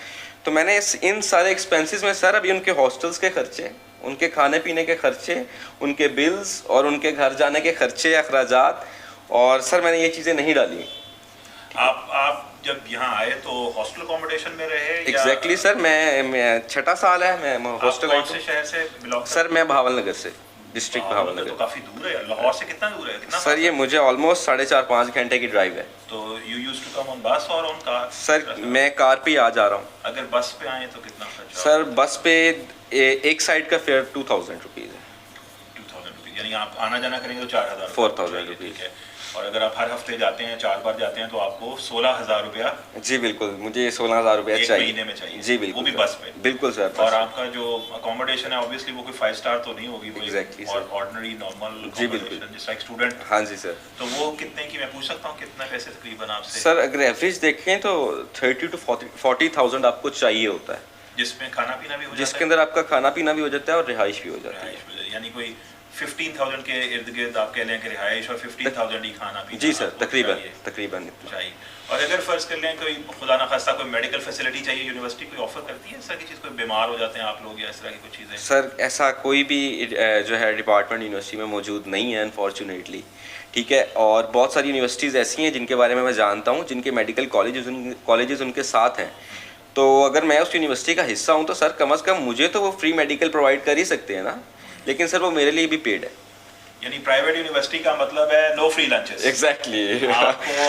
तो मैंने इन सारे एक्सपेंसेस में सर अभी उनके हॉस्टल्स के खर्चे, उनके खाने पीने के खर्चे, उनके बिल्स और उनके घर जाने के खर्चे, अखराजात, और सर मैंने ये चीज़ें नहीं डाली। आप जब यहाँ आए तो हॉस्टल अकोमोडेशन में रहे? एग्जैक्टली सर, मैं 6ठा साल है मैं हॉस्टल। कौन से शहर से बिलोंग? सर मैं भावल नगर से, डिस्ट्रिक्ट भावल तो काफी दूर है। लाहौर से कितना दूर है? कितना सर ये मुझे ऑलमोस्ट 4.5-5 घंटे की ड्राइव है। तो you used to come on bus और ऑन कार? सर मैं कार पे आ जा रहा हूँ। अगर बस पे आए तो कितना खर्चा? सर बस पे एक साइड का फेयर 2000 रुपीज़ है। 2000 रुपीज़, यानी आप आना जाना करेंगे तो 4000 4000 रुपीज़ है। और अगर आप हर हफ्ते जाते हैं, 4 बार जाते हैं, तो आपको 16000 रुपया। जी बिल्कुल, मुझे 16000 रुपया चाहिए महीने में चाहिए। जी बिल्कुल, वो भी बस पे? बिल्कुल सर। और आपका जो अकोमोडेशन है ऑब्वियसली वो कोई 5 स्टार तो नहीं होगी, वो एग्जैक्टली और ऑर्डिनरी नॉर्मल जी बिल्कुल, जैसा एक स्टूडेंट। हाँ जी सर। तो वो कितने की, मैं पूछ सकता हूँ कितने पैसे तकरीबन आपसे? सर अगर एवरेज देखें तो 30 to 40,000 आपको चाहिए होता है, जिसमें खाना पीना भी हो जाता है, जिसके अंदर आपका खाना पीना भी हो जाता है और रिहाइश भी हो जाती है। यानी कोई 15,000 के इर्द गिर्द आप कह लें कि रिहाइश और 15,000 ही खाना पीना। जी सर, तकरीबन चाहिए। और अगर फर्ज कर लें कोई खुदा ना खास्ता कोई मेडिकल फैसिलिटी चाहिए, यूनिवर्सिटी कोई ऑफर करती है ऐसा की चीज़? कोई बीमार हो जाते हैं आप लोग या इस तरह की कुछ चीज़ें? सर ऐसा कोई भी जो है डिपार्टमेंट यूनिवर्सिटी में मौजूद नहीं है अनफॉर्चुनेटली, ठीक है। और बहुत सारी यूनिवर्सिटीज़ ऐसी हैं जिनके बारे में मैं जानता हूँ, जिनके मेडिकल कॉलेजेस उनके साथ हैं। तो अगर मैं उस यूनिवर्सिटी का हिस्सा हूँ तो सर कम से कम मुझे तो वो फ्री मेडिकल प्रोवाइड कर ही सकते हैं ना, लेकिन सर वो मेरे लिए भी पेड है। यानी प्राइवेट यूनिवर्सिटी का मतलब है नो फ्री लंचेस? एग्जैक्टली। आपको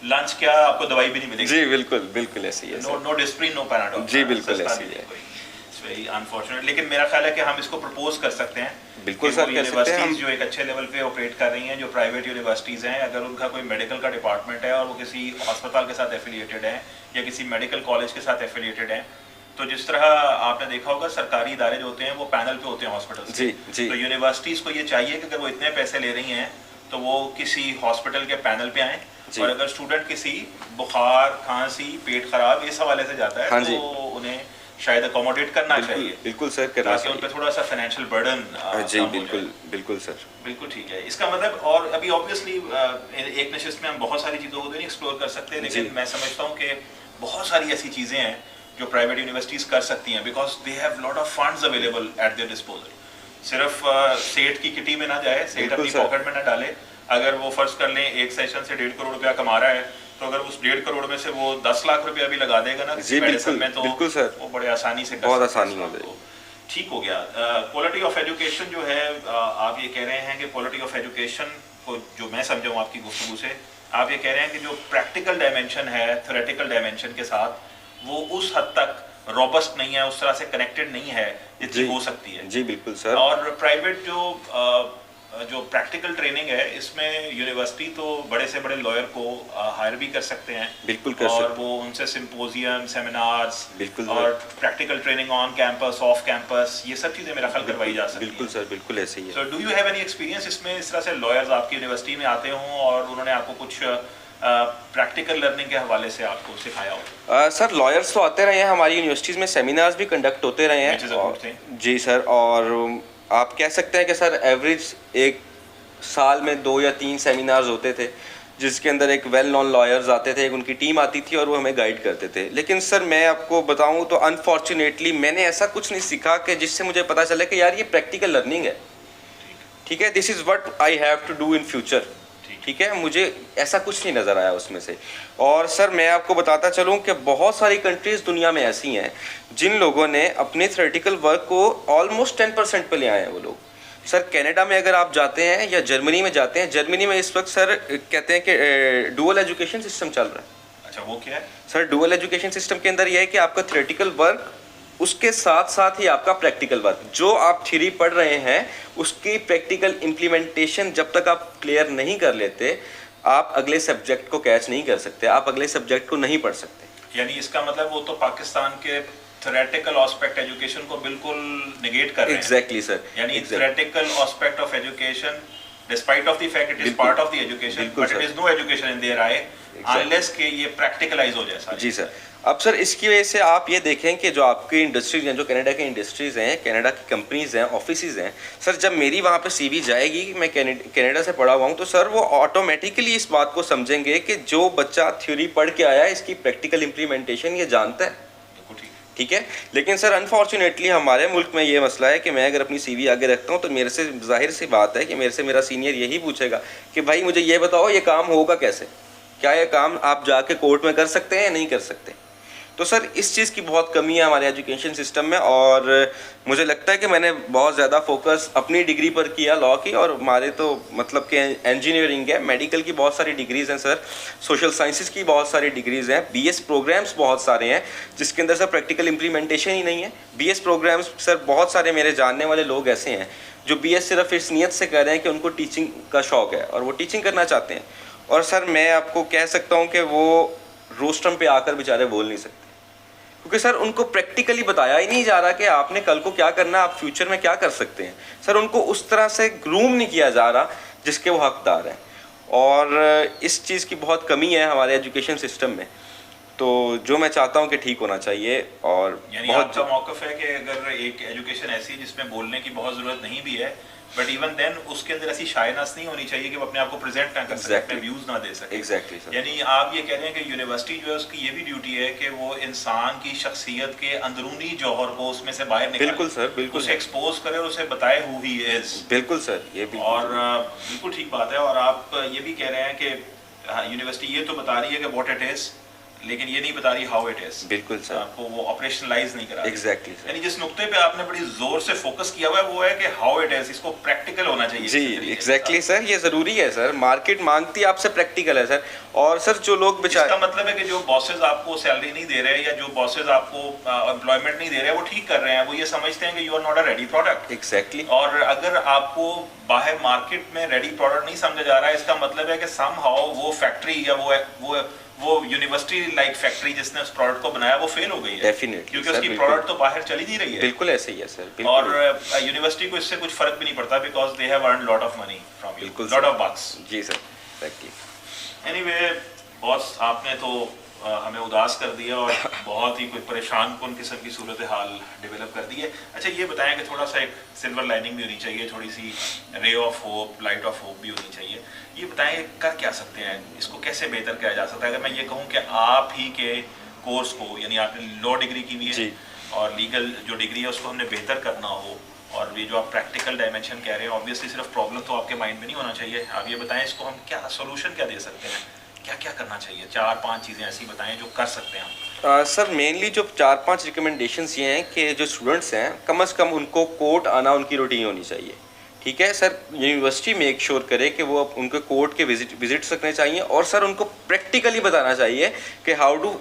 लंच क्या, आपको दवाई भी नहीं मिलेगी? जी बिल्कुल, बिल्कुल ऐसी है। No Disprin, no Panadol? जी बिल्कुल ऐसी है। वेरी अनफॉर्चुनेट, लेकिन मेरा ख्याल है कि हम इसको प्रपोज कर सकते हैं। बिल्कुल कि सर, वो कर सकते हैं हम। यूनिवर्सिटीज़ जो एक अच्छे लेवल पे ऑपरेट कर रही हैं, जो प्राइवेट यूनिवर्सिटीज़ हैं, अगर उनका कोई मेडिकल का डिपार्टमेंट है और वो किसी अस्पताल के साथ एफिलिएटेड है या किसी मेडिकल कॉलेज के साथ एफिलिएटेड है, तो जिस तरह आपने देखा होगा सरकारी इदारे जो होते हैं वो पैनल पे होते हैं हॉस्पिटल जी जी। तो यूनिवर्सिटीज़ को ये चाहिए कि अगर वो इतने पैसे ले रही हैं तो वो किसी हॉस्पिटल के पैनल पे आएँ, और अगर स्टूडेंट किसी बुखार, खांसी, पेट खराब इस हवाले से जाता है, हाँ तो उन्हें शायद अकोमोडेट करना चाहिए, बिल्कुल सर, करना ताकि उन पे थोड़ा सा फाइनेंशियल बर्डन जी, बिल्कुल बिल्कुल सर, बिल्कुल ठीक है। इसका मतलब, और अभी ऑब्वियसली एक नशिस्त में हम बहुत सारी चीज़ों को तो नहीं एक्सप्लोर कर सकते, लेकिन मैं समझता हूँ कि बहुत सारी ऐसी चीज़ें हैं जो प्राइवेट यूनिवर्सिटीज़ कर सकती हैं, because they have lot of funds available at there disposal. सिर्फ सेठ की किटी में ना जाए, सेठ अपनी पॉकेट में ना डाले। अगर वो फर्ज कर लें एक सेशन से 1.5 करोड़ रुपया कमा रहा है, तो अगर उस 1.5 करोड़ में से वो 10 लाख रुपया भी लगा देगा ना किसी मेडिसिन में, तो बिल्कुल सर, वो बड़े आसानी से बहुत आसानी हो जाएगी। ठीक हो गया। क्वालिटी ऑफ एजुकेशन जो है, आप ये कह रहे हैं कि क्वालिटी ऑफ एजुकेशन को, जो मैं समझा हूँ आपकी गुफ्तगू से, आप ये कह रहे हैं कि जो प्रैक्टिकल डायमेंशन है थ्योरेटिकल डायमेंशन के साथ, वो उस हद तक रॉबस्ट नहीं है, उस तरह से कनेक्टेड नहीं है जितनी हो सकती है। जी बिल्कुल सर। और प्राइवेट जो प्रैक्टिकल ट्रेनिंग है, इसमें यूनिवर्सिटी तो बड़े से बड़े लॉयर को हायर भी कर सकते हैं, बिल्कुल कर और सकते, वो उनसे सिंपोजियम, सेमिनार्स, बिल्कुल, और practical training on campus, off campus, ये सब चीज़ें मेरा ख्याल करवाई जा सकती हैं। बिल्कुल सर, बिल्कुल ऐसे ही है। So do you have any experience इसमें, इस तरह से लॉयर्स आपकी यूनिवर्सिटी में आते हों और उन्होंने आपको कुछ प्रैक्टिकल लर्निंग के हवाले से आपको सिखाया हो? सर लॉयर्स तो आते रहे हैं, हमारी यूनिवर्सिटीज़ में सेमिनार्स भी कंडक्ट होते रहे हैं। जी सर, और आप कह सकते हैं कि सर एवरेज एक साल में 2 या 3 सेमिनार्स होते थे, जिसके अंदर एक वेल नॉन लॉयर्स आते थे, एक उनकी टीम आती थी और वो हमें गाइड करते थे। लेकिन सर मैं आपको बताऊं तो अनफॉर्चुनेटली मैंने ऐसा कुछ नहीं सीखा कि जिससे मुझे पता चले कि यार ये प्रैक्टिकल लर्निंग है, ठीक है, this is what I have to do in future, ठीक है, मुझे ऐसा कुछ नहीं नज़र आया उसमें से। और सर मैं आपको बताता चलूं कि बहुत सारी कंट्रीज़ दुनिया में ऐसी हैं जिन लोगों ने अपने थ्योरेटिकल वर्क को ऑलमोस्ट 10% पे ले आए हैं वो लोग। सर कनाडा में अगर आप जाते हैं या जर्मनी में जाते हैं, जर्मनी में इस वक्त सर कहते हैं कि डुअल एजुकेशन सिस्टम चल रहा है। अच्छा, वो क्या है सर? डुअल एजुकेशन सिस्टम के अंदर यह है कि आपका थ्योरेटिकल वर्क, उसके साथ साथ ही आपका प्रैक्टिकल वर्क, जो आप थ्योरी पढ़ रहे हैं उसकी प्रैक्टिकल इम्प्लीमेंटेशन जब तक आप क्लियर नहीं कर लेते, आप अगले सब्जेक्ट को कैच नहीं कर सकते, आप अगले सब्जेक्ट को नहीं पढ़ सकते। यानी इसका मतलब वो तो पाकिस्तान के थ्योरेटिकल एस्पेक्ट एजुकेशन को बिल्कुल नेगेट कर रहे हैं। एग्जैक्टली सर, यानी theoretical aspect of education, despite of the fact it is part of the education, but it is no education in there I unless कि ये प्रैक्टिकलाइज हो जाए सारी। जी सर। अब सर इसकी वजह से आप ये देखें कि जो आपकी इंडस्ट्रीज हैं, जो कनाडा की इंडस्ट्रीज़ हैं, कनाडा की कंपनीज़ हैं, ऑफिसेज़ हैं, सर जब मेरी वहाँ पे सीवी जाएगी कि मैं कनाडा से पढ़ा हुआ हूँ, तो सर वो ऑटोमेटिकली इस बात को समझेंगे कि जो बच्चा थ्योरी पढ़ के आया है इसकी प्रैक्टिकल इम्प्लीमेंटेशन ये जानता है, ठीक है। लेकिन सर अनफॉर्चुनेटली हमारे मुल्क में ये मसला है कि मैं अगर अपनी सीवी आगे रखता हूँ तो मेरे से जाहिर सी बात है कि मेरे से मेरा सीनियर यही पूछेगा कि भाई मुझे ये बताओ ये काम होगा कैसे, क्या ये काम आप जाके कोर्ट में कर सकते हैं या नहीं कर सकते। तो सर इस चीज़ की बहुत कमी है हमारे एजुकेशन सिस्टम में, और मुझे लगता है कि मैंने बहुत ज़्यादा फोकस अपनी डिग्री पर किया लॉ की, और हमारे तो मतलब कि इंजीनियरिंग है, मेडिकल की बहुत सारी डिग्रीज़ हैं सर, सोशल साइंसेस की बहुत सारी डिग्रीज़ हैं, बीएस प्रोग्राम्स बहुत सारे हैं जिसके अंदर सर प्रैक्टिकल इम्प्लीमेंटेशन ही नहीं है। बीएस प्रोग्राम्स सर बहुत सारे मेरे जानने वाले लोग ऐसे हैं जो बीएस सिर्फ इस नियत से कर रहे हैं कि उनको टीचिंग का शौक़ है और वो टीचिंग करना चाहते हैं, और सर मैं आपको कह सकता हूँ कि वो रोस्ट्रम पे आकर बेचारे बोल नहीं सकते, क्योंकि सर उनको प्रैक्टिकली बताया ही नहीं जा रहा कि आपने कल को क्या करना है, आप फ्यूचर में क्या कर सकते हैं। सर उनको उस तरह से ग्रूम नहीं किया जा रहा जिसके वो हकदार हैं, और इस चीज़ की बहुत कमी है हमारे एजुकेशन सिस्टम में, तो जो मैं चाहता हूं कि ठीक होना चाहिए। और यानी बहुत आपका मौक़िफ़ है कि अगर एक एजुकेशन ऐसी है जिसमें बोलने की बहुत ज़रूरत नहीं भी है, बट इवन देन उसके अंदर ऐसी शायनास नहीं होनी चाहिए कि वो अपने आप को प्रेजेंट ना कर सके, अपने व्यूज़ ना दे सके। Exactly sir. यानी आप ये कह रहे हैं कि यूनिवर्सिटी जो है उसकी ये भी ड्यूटी है कि वो इंसान की शख्सियत के अंदरूनी जौहर को उसमें से बाहर निकाले, बिल्कुल सर, बिल्कुल उसे एक्सपोज करे और उसे बताए हु ही इज़। बिल्कुल सर, ये भी और बिल्कुल ठीक बात है। और आप ये भी कह रहे हैं कि यूनिवर्सिटी ये तो बता रही है कि व्हाट इट इज़, लेकिन ये नहीं बता रही हाउ इट इज। बिल्कुल सर, आपको वो ऑपरेशनलाइज नहीं करा रही। Exactly sir. यानी जिस नुक्ते पे आपने बड़ी जोर से फोकस किया हुआ है वो है कि हाउ इट इज, इसको प्रैक्टिकल होना चाहिए। जी एग्जैक्टली सर, ये जरूरी है सर, मार्केट मांगती है आपसे प्रैक्टिकल है सर। और सर जो लोग बेचारे, इसका मतलब है कि जो बॉसेस आपको सैलरी नहीं दे रहे या जो बॉसेस आपको एम्प्लॉयमेंट नहीं दे रहे वो ठीक कर रहे हैं, वो ये समझते हैं कि you are not a ready product. Exactly. और अगर आपको बाहर मार्केट में रेडी प्रोडक्ट नहीं समझा जा रहा है, इसका मतलब है कि समहाउ वो फैक्ट्री या वो यूनिवर्सिटी लाइक फैक्ट्री जिसने उस प्रोडक्ट को बनाया वो फेल हो गई है। डेफिनेटली, क्योंकि उसकी प्रोडक्ट तो बाहर चली नहीं रही है। बिल्कुल ऐसे ही है सर। और यूनिवर्सिटी को इससे कुछ फर्क भी नहीं पड़ता because they have earn lot of money from you, lot of bucks. जी सर, एग्जैक्टली। एनीवे बॉस, आपने तो हमें उदास कर दिया और बहुत ही कोई परेशान कौन किस्म की सूरत हाल डेवलप कर दी है। अच्छा ये बताएं कि थोड़ा सा एक सिल्वर लाइनिंग भी होनी चाहिए, थोड़ी सी ray of hope, light of hope भी होनी चाहिए। ये बताएं कर क्या सकते हैं, इसको कैसे बेहतर किया जा सकता है? अगर मैं ये कहूँ कि आप ही के कोर्स को, यानी आपने लॉ डिग्री की भी है और लीगल जो डिग्री है उसको हमने बेहतर करना हो, और ये जो आप प्रैक्टिकल डायमेंशन कह रहे हैं, ऑब्वियसली सिर्फ प्रॉब्लम तो आपके माइंड में नहीं होना चाहिए। आप ये बताएं इसको हम क्या सोल्यूशन क्या दे सकते हैं, क्या क्या करना चाहिए? 4-5 चीज़ें ऐसी बताएं जो कर सकते हैं हम। सर मेनली जो 4-5 रिकमेंडेशंस ये हैं कि जो स्टूडेंट्स हैं कम से कम उनको कोर्ट आना उनकी रूटीन होनी चाहिए। ठीक है सर, यूनिवर्सिटी मेक श्योर करे कि वो उनको कोर्ट के विजिट करने चाहिए, और सर उनको प्रैक्टिकली बताना चाहिए कि how to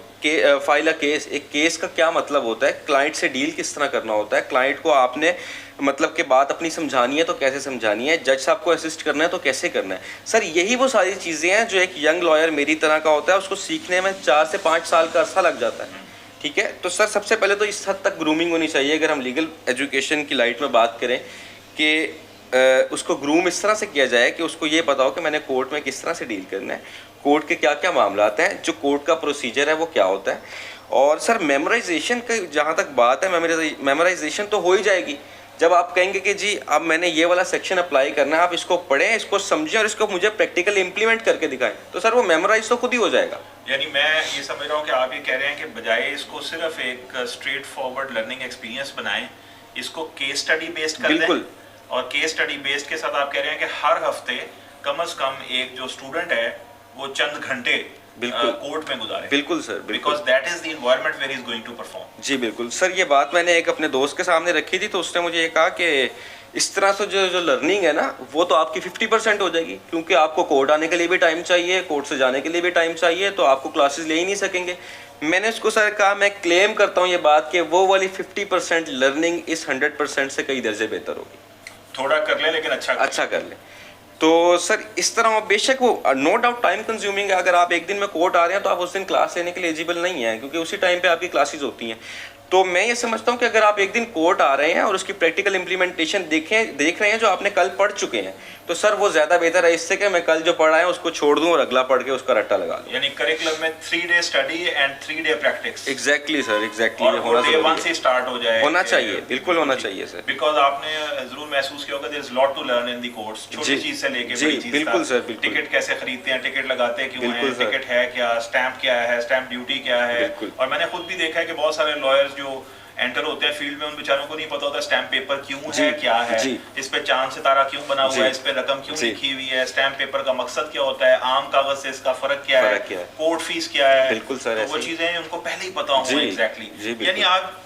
file a case. एक केस का क्या मतलब होता है, क्लाइंट से डील किस तरह करना होता है, क्लाइंट को आपने मतलब के बात अपनी समझानी है तो कैसे समझानी है, जज साहब को असिस्ट करना है तो कैसे करना है। सर यही वो सारी चीज़ें हैं जो एक यंग लॉयर मेरी तरह का होता है उसको सीखने में 4 से 5 साल का अर्सा लग जाता है। ठीक है, तो सर सबसे पहले तो इस हद तक ग्रूमिंग होनी चाहिए। अगर हम लीगल एजुकेशन की लाइट में बात करें कि उसको ग्रूम इस तरह से किया जाए कि उसको ये पता हो कि मैंने कोर्ट में किस तरह से डील करना है, कोर्ट के क्या क्या मामला हैं, जो कोर्ट का प्रोसीजर है वो क्या होता है। और सर मेमोराइजेशन का जहाँ तक बात है, मेमोराइजेशन तो हो ही जाएगी जब आप कहेंगे कि जी अब मैंने ये वाला सेक्शन अप्लाई करना है, आप इसको पढ़ें, इसको समझें और इसको मुझे प्रैक्टिकली इम्प्लीमेंट करके दिखाएं, तो सर वो मेमोराइज तो खुद ही हो जाएगा। यानी मैं ये समझ रहा हूँ कि आप ये कह रहे हैं कि बजाय इसको सिर्फ एक स्ट्रेट फॉरवर्ड लर्निंग एक्सपीरियंस बनाएं, इसको केस स्टडी बेस्ड कर दें। और केस स्टडी बेस्ड के साथ आप कह रहे हैं कि हर हफ्ते कम से कम एक जो स्टूडेंट है वो चंद घंटे कोर्ट में गुजारे। बिल्कुल sir, because that is the environment where he is going to perform. जी बिल्कुल सर, ये बात मैंने एक अपने दोस्त के सामने रखी थी, तो उसने मुझे ये कहा कि इस तरह से जो लर्निंग है ना वो तो आपकी 50% हो जाएगी, क्योंकि आपको कोर्ट आने के लिए भी टाइम चाहिए, कोर्ट से जाने के लिए भी टाइम चाहिए, तो आपको क्लासेस ले ही नहीं सकेंगे। मैंने उसको सर कहा, मैं क्लेम करता हूँ ये बात कि वो वाली 50% लर्निंग इस 100% से कई दर्जे बेहतर होगी। थोड़ा कर ले लेकिन अच्छा कर ले। तो सर इस तरह बेशक वो नो डाउट टाइम कंज्यूमिंग है, अगर आप एक दिन में कोर्ट आ रहे हैं तो आप उस दिन क्लास लेने के लिए एलिजिबल नहीं है, क्योंकि उसी टाइम पे आपकी क्लासेस होती हैं। तो मैं ये समझता हूँ कि अगर आप एक दिन कोर्ट आ रहे हैं और उसकी प्रैक्टिकल इंप्लीमेंटेशन देख रहे हैं जो आपने कल पढ़ चुके हैं, तो सर वो ज़्यादा बेहतर है इससे कि मैं कल जो पढ़ा है उसको छोड़ दूं और अगला पढ़ के उसका रट्टा लगा लूं। यानी करिकुलम में 3 day study and 3 day practice. Exactly sir, exactly. और होना डे 1 से स्टार्ट हो जाए, होना चाहिए, बिल्कुल होना चाहिए सर। बिकॉज आपने जरूर महसूस किया होगा there is lot to learn in the course, छोटी चीज से लेके बड़ी चीज। बिल्कुल सर, बिल्कुल। टिकट कैसे खरीदते हैं, टिकट लगाते क्यों हैं, टिकट है क्या, स्टैंप क्या है, स्टैंप ड्यूटी क्या है। और मैंने खुद भी देखा है कि बहुत सारे लॉयर्स जो एंटर होते हैं फील्ड में, उन बेचारों को नहीं पता होता स्टैंप पेपर क्यों है, क्या है, इस पे चांद सितारा क्यों बना हुआ है, इस पे रकम क्यों लिखी हुई है, स्टैंप पेपर का मकसद क्या होता है, आम कागज से इसका फर्क क्या है, कोर्ट फीस क्या है। बिल्कुल सर, तो वो चीजें उनको पहले ही पता हो एग्जैक्टली। यानी आप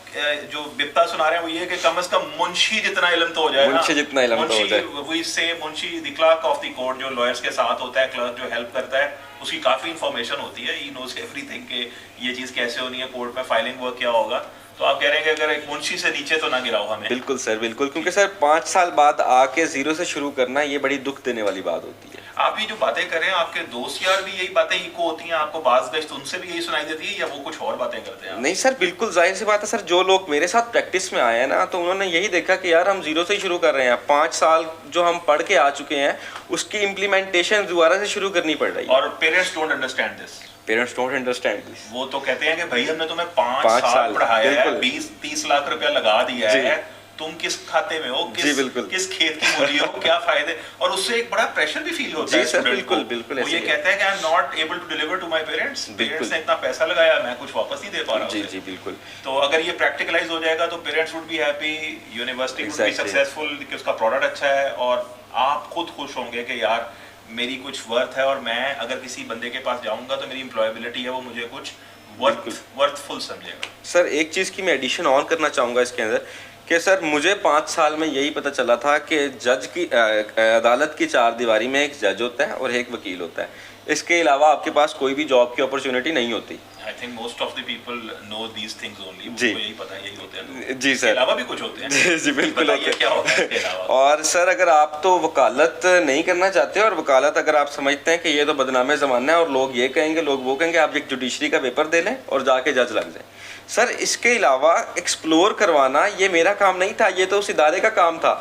जो बिप्ता सुना रहे हैं वो ये कि कम से कम मुंशी जितना इल्म तो हो जाए, मुंशी जितना इल्म तो हो जाए। मुंशी से Munshi the clerk of the court जो लॉयर्स के साथ होता है, क्लर्क जो हेल्प करता है, उसकी काफी इंफॉर्मेशन होती है, ही नोज एवरीथिंग कि ये चीज कैसे होनी है, कोर्ट में फाइलिंग वर्क क्या होगा। तो आप कह रहे हैं कि अगर एक मुंशी से नीचे तो ना गिराओ हमें। बिल्कुल सर, बिल्कुल, क्योंकि सर 5 साल बाद आके जीरो से शुरू करना ये बड़ी दुख देने वाली बात होती है। आप ये जो बातें कर रहे हैं, आपके दोस्त यार भी यही बातें इको होती हैं, आपको बाज गश्त उनसे भी यही सुनाई देती है या वो कुछ और बातें करते हैं? नहीं सर, बिल्कुल जाहिर सी बात है सर, जो लोग मेरे साथ प्रैक्टिस में आए हैं ना, तो उन्होंने यही देखा कि यार हम जीरो से ही शुरू कर रहे हैं, 5 साल जो हम पढ़ के आ चुके हैं उसकी इम्प्लीमेंटेशन दोबारा से शुरू करनी पड़ रही है। और parents don't understand this. Parents don't understand this. वो तो कहते हैं कि भाई हमने तुम्हें 5 साल पढ़ाया है, 20-30 लाख रुपया लगा दिया है, तुम किस खाते में हो, किस खेत की मूली हो, क्या फायदे। और उससे एक बड़ा प्रेशर भी फील होता है स्टूडेंट को। बिल्कुल वो ये कहता है कि I am not able to deliver to my parents, parents ने इतना पैसा लगाया, मैं कुछ वापस नहीं दे पा रहा हूं। जी बिल्कुल। तो अगर ये प्रैक्टिकलाइज हो जाएगा तो parents would be happy, university would be successful कि उसका प्रोडक्ट अच्छा है, और आप खुद खुश होंगे कि यार मेरी कुछ वर्थ है, और मैं अगर किसी बंदे के पास जाऊंगा तो मेरी एम्प्लॉयबिलिटी है वो मुझे कुछ वर्थफुल समझेगा। सर एक चीज़ की मैं एडिशन और करना चाहूँगा इसके अंदर कि सर मुझे 5 साल में यही पता चला था कि जज की अदालत की 4 दीवारी में एक जज होता है और एक वकील होता है। इसके अलावा आपके पास कोई भी जॉब की अपॉर्चुनिटी नहीं होती। I think most of the people know these things only. जी यही पता है, यही होते हैं। जी सर, अलावा भी कुछ होते हैं। जी बिल्कुल होते हैं। क्या होता है इसके अलावा? और सर अगर आप तो वकालत नहीं करना चाहते और वकालत अगर आप समझते हैं कि ये तो बदनामे ज़माना है और लोग ये कहेंगे लोग वो कहेंगे, आप एक जुडिशरी का पेपर दे लें और जाके जज लग जाए। सर इसके अलावा एक्सप्लोर करवाना ये मेरा काम नहीं था, ये तो उस इदारे का काम था।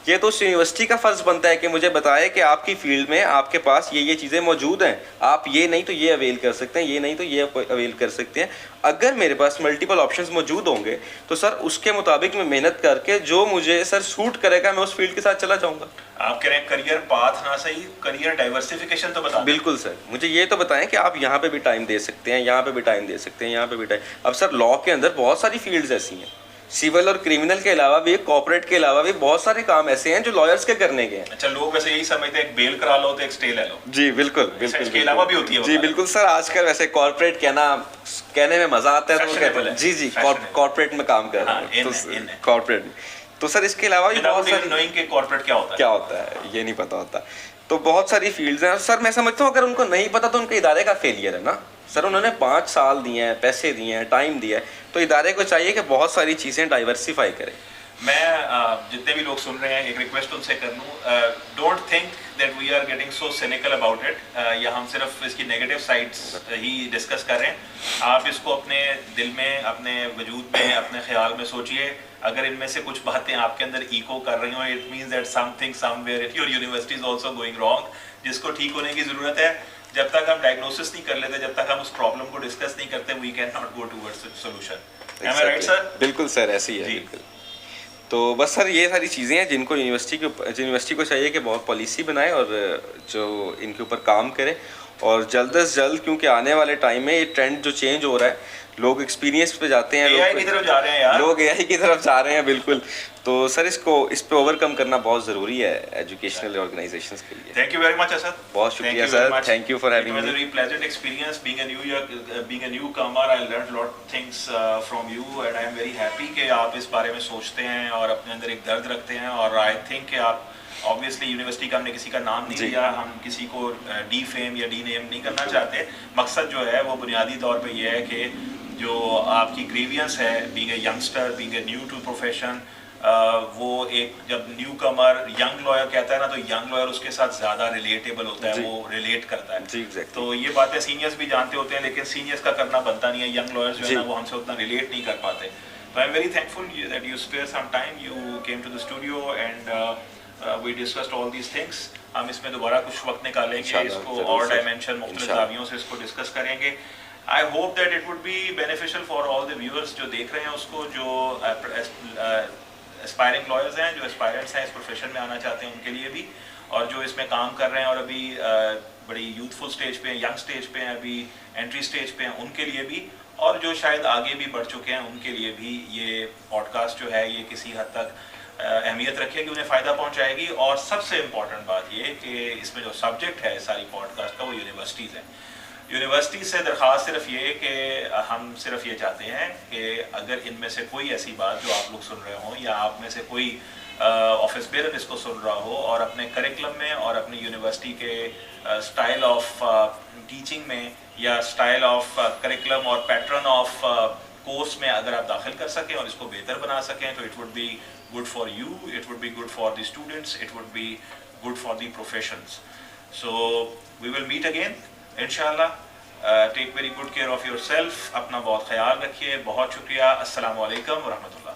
ये तो उस यूनिवर्सिटी का फ़र्ज़ बनता है कि मुझे बताए कि आपकी फील्ड में आपके पास ये चीज़ें मौजूद हैं, आप ये नहीं तो ये अवेल कर सकते हैं, ये नहीं तो ये अवेल कर सकते हैं। अगर मेरे पास मल्टीपल ऑप्शंस मौजूद होंगे तो सर उसके मुताबिक मैं मेहनत करके जो मुझे सर सूट करेगा मैं उस फील्ड के साथ चला जाऊँगा। आप कह रहे हैं करियर पाथ ना सही, करियर डाइवर्सिफिकेशन तो बता। बिल्कुल सर, मुझे ये तो बताएं कि आप यहाँ पे भी टाइम दे सकते हैं, यहाँ पे भी टाइम दे सकते हैं, यहाँ पे भी टाइम। अब सर लॉ के अंदर बहुत सारी फील्ड्स ऐसी हैं, सिविल और क्रिमिनल के अलावा भी, कॉर्पोरेट के अलावा भी बहुत सारे काम ऐसे हैं जो लॉयर्स के करने के हैं। अच्छा, लोग वैसे यही समझते हैं एक बेल करा लो तो एक स्टे ले लो। जी बिल्कुल बिल्कुल। इसके अलावा भी होती है? जी बिल्कुल सर, आजकल वैसे कॉर्पोरेट कहने में मजा आता है तो कहते हैं जी जी कॉर्पोरेट में काम कर रहे हैं कॉर्पोरेट। तो सर इसके अलावा भी बहुत सारी नोइंग के कॉर्पोरेट क्या होता है ये नहीं पता होता। तो बहुत सारी फील्ड्स हैं सर, मैं समझता हूँ अगर उनको नहीं पता तो उनके इदारे का फेलियर है ना सर। उन्होंने 5 साल दिए हैं, पैसे दिए हैं, टाइम दिया है, तो इदारे को चाहिए कि बहुत सारी चीज़ें डाइवर्सिफाई करें। मैं जितने भी लोग सुन रहे हैं एक रिक्वेस्ट उनसे कर लूँ, don't think that we are getting so cynical about it, या हम सिर्फ इसकी नेगेटिव साइड्स ही डिस्कस कर रहे हैं। आप इसको अपने दिल में, अपने वजूद में, अपने ख्याल में सोचिए। अगर इनमें से कुछ बातें आपके अंदर इको कर रही हो, it means that something somewhere in your university is also going wrong, जिसको ठीक होने की ज़रूरत है। जब तक हम डायग्नोसिस नहीं कर लेते, जब तक हम उस प्रॉब्लम को डिस्कस नहीं करते, we can not go towards solution. Am I right sir? बिल्कुल सर, ऐसी है बिल्कुल। तो बस सर ये सारी चीज़ें हैं जिनको यूनिवर्सिटी को चाहिए कि बहुत पॉलिसी बनाए और जो इनके ऊपर काम करे और जल्द से जल्द, क्योंकि आने वाले टाइम में ये ट्रेंड जो चेंज हो रहा है, लोग एक्सपीरियंस पे जाते हैं, एआई की तरफ जा रहे हैं यार, लोग एआई की तरफ जा रहे हैं बिल्कुल। तो सर इस पे ओवरकम करना बहुत ज़रूरी है एजुकेशनल ऑर्गेनाइजेशंस के लिए। Thank you very much Asad. बहुत शुक्रिया sir, thank you for having me. It was a very pleasant experience being a newcomer. I learned lot things from you and I am very happy कि आप इस बारे में सोचते हैं और अपने अंदर एक दर्द रखते हैं। और आई थिंक कि आप ऑब्वियसली यूनिवर्सिटी का हमने किसी का नाम नहीं लिया, हम किसी को डी फेम या डी नेम नहीं करना चाहते। मकसद जो है वो बुनियादी तौर पे ये है कि जो आपकी ग्रीवियंस है being a youngster, being a new to profession, वो एक जब न्यू कमर यंग लॉयर कहता है ना, तो यंग लॉयर उसके साथ ज़्यादा रिलेटेबल होता है, वो रिलेट करता है। जी exactly. तो ये बातें सीनियर्स भी जानते होते हैं, लेकिन सीनियर्स का करना बनता नहीं है। यंग लॉयर्स जो है ना वो हमसे उतना रिलेट नहीं कर पाते। तो I am very thankful that you spare some time, you came to the studio and we discussed all these things। हम इसमें दोबारा कुछ वक्त निकालेंगे, इसको और डायमेंशन मुख्तलिफ ज़ावियों से इसको डिस्कस करेंगे। I hope that it would be beneficial for all the viewers जो देख रहे हैं उसको, जो एस्पायरिंग लॉयर्स हैं, जो एस्पायरेंट्स हैं, इस प्रोफेशन में आना चाहते हैं, उनके लिए भी, और जो इसमें काम कर रहे हैं और अभी बड़ी यूथफुल स्टेज पे हैं, यंग स्टेज पे हैं, अभी एंट्री स्टेज पे हैं, उनके लिए भी, और जो शायद आगे भी बढ़ चुके हैं उनके लिए भी ये पॉडकास्ट जो है ये किसी हद तक अहमियत रखेगी, उन्हें फ़ायदा पहुंचाएगी। और सबसे इम्पॉर्टेंट बात ये कि इसमें जो सब्जेक्ट है सारी पॉडकास्ट का वो यूनिवर्सिटीज़ हैं। यूनिवर्सिटी से दरख्वास्त सिर्फ ये कि हम सिर्फ ये चाहते हैं कि अगर इनमें से कोई ऐसी बात जो आप लोग सुन रहे हों या आप में से कोई ऑफिस बेरर इसको सुन रहा हो और अपने करिकुलम में और अपनी यूनिवर्सिटी के स्टाइल ऑफ टीचिंग में या स्टाइल ऑफ करिकुलम और पैटर्न ऑफ कोर्स में अगर आप दाखिल कर सकें और इसको बेहतर बना सकें, तो it would be good for you, it would be good for the students, it would be good for the professions. So we will meet again inshallah. Take very good care of yourself. अपना बहुत ख्याल रखिए। बहुत शुक्रिया। अस्सलामु अलैकुम व रहमतुल्लाह।